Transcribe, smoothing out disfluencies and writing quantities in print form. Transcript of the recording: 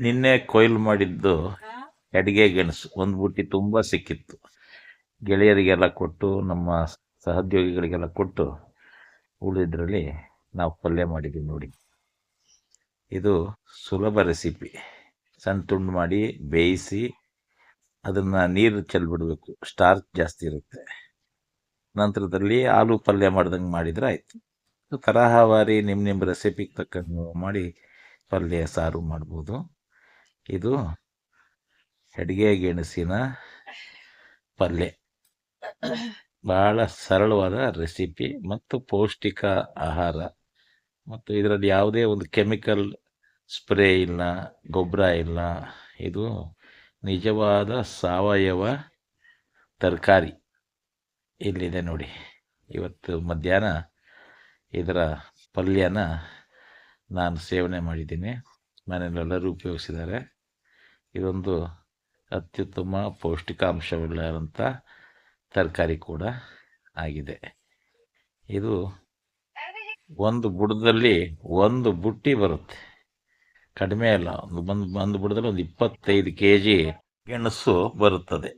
ನಿನ್ನೆ ಕೊಯ್ಲು ಮಾಡಿದ್ದು ಅಡಿಗೆ ಗೆಣಸು ಒಂದು ಬುಟ್ಟಿ ತುಂಬ ಸಿಕ್ಕಿತ್ತು. ಗೆಳೆಯರಿಗೆಲ್ಲ ಕೊಟ್ಟು ನಮ್ಮ ಸಹೋದ್ಯೋಗಿಗಳಿಗೆಲ್ಲ ಕೊಟ್ಟು ಉಳಿದ್ರಲ್ಲಿ ನಾವು ಪಲ್ಯ ಮಾಡಿದ್ದೀವಿ ನೋಡಿ. ಇದು ಸುಲಭ ರೆಸಿಪಿ. ಸಣ್ಣ ತುಂಡು ಮಾಡಿ ಬೇಯಿಸಿ ಅದನ್ನು ನೀರು ಚೆಲ್ಬಿಡ್ಬೇಕು, ಸ್ಟಾರ್ಚ್ ಜಾಸ್ತಿ ಇರುತ್ತೆ. ನಂತರದಲ್ಲಿ ಆಲೂ ಪಲ್ಯ ಮಾಡ್ದಂಗೆ ಮಾಡಿದ್ರೆ ಆಯಿತು. ತರಹವಾರಿ ನಿಮ್ಮ ರೆಸಿಪಿಗೆ ತಕ್ಕಂಗೆ ಮಾಡಿ ಪಲ್ಯ ಸಾರು ಮಾಡ್ಬೋದು. ಇದು ಅಡಿಗೆ ಗೆಣಸಿನ ಪಲ್ಯ ಬಹಳ ಸರಳವಾದ ರೆಸಿಪಿ ಮತ್ತು ಪೌಷ್ಟಿಕ ಆಹಾರ. ಮತ್ತು ಇದರಲ್ಲಿ ಯಾವುದೇ ಒಂದು ಕೆಮಿಕಲ್ ಸ್ಪ್ರೇ ಇಲ್ಲ, ಗೊಬ್ಬರ ಇಲ್ಲ. ಇದು ನಿಜವಾದ ಸಾವಯವ ತರಕಾರಿ ಇಲ್ಲಿದೆ ನೋಡಿ. ಇವತ್ತು ಮಧ್ಯಾಹ್ನ ಇದರ ಪಲ್ಯನ ನಾನು ಸೇವನೆ ಮಾಡಿದ್ದೀನಿ, ಮನೆಯಲ್ಲೆಲ್ಲರೂ ಉಪಯೋಗಿಸಿದ್ದಾರೆ. ಇದೊಂದು ಅತ್ಯುತ್ತಮ ಪೌಷ್ಟಿಕಾಂಶವುಳ್ಳಂಥ ತರಕಾರಿ ಕೂಡ ಆಗಿದೆ. ಇದು ಒಂದು ಬುಡದಲ್ಲಿ ಒಂದು ಬುಟ್ಟಿ ಬರುತ್ತೆ, ಕಡಿಮೆ ಅಲ್ಲ. ಒಂದು ಬುಡದಲ್ಲಿ ಒಂದು 25 kg ಗೆಣಸು ಬರುತ್ತದೆ.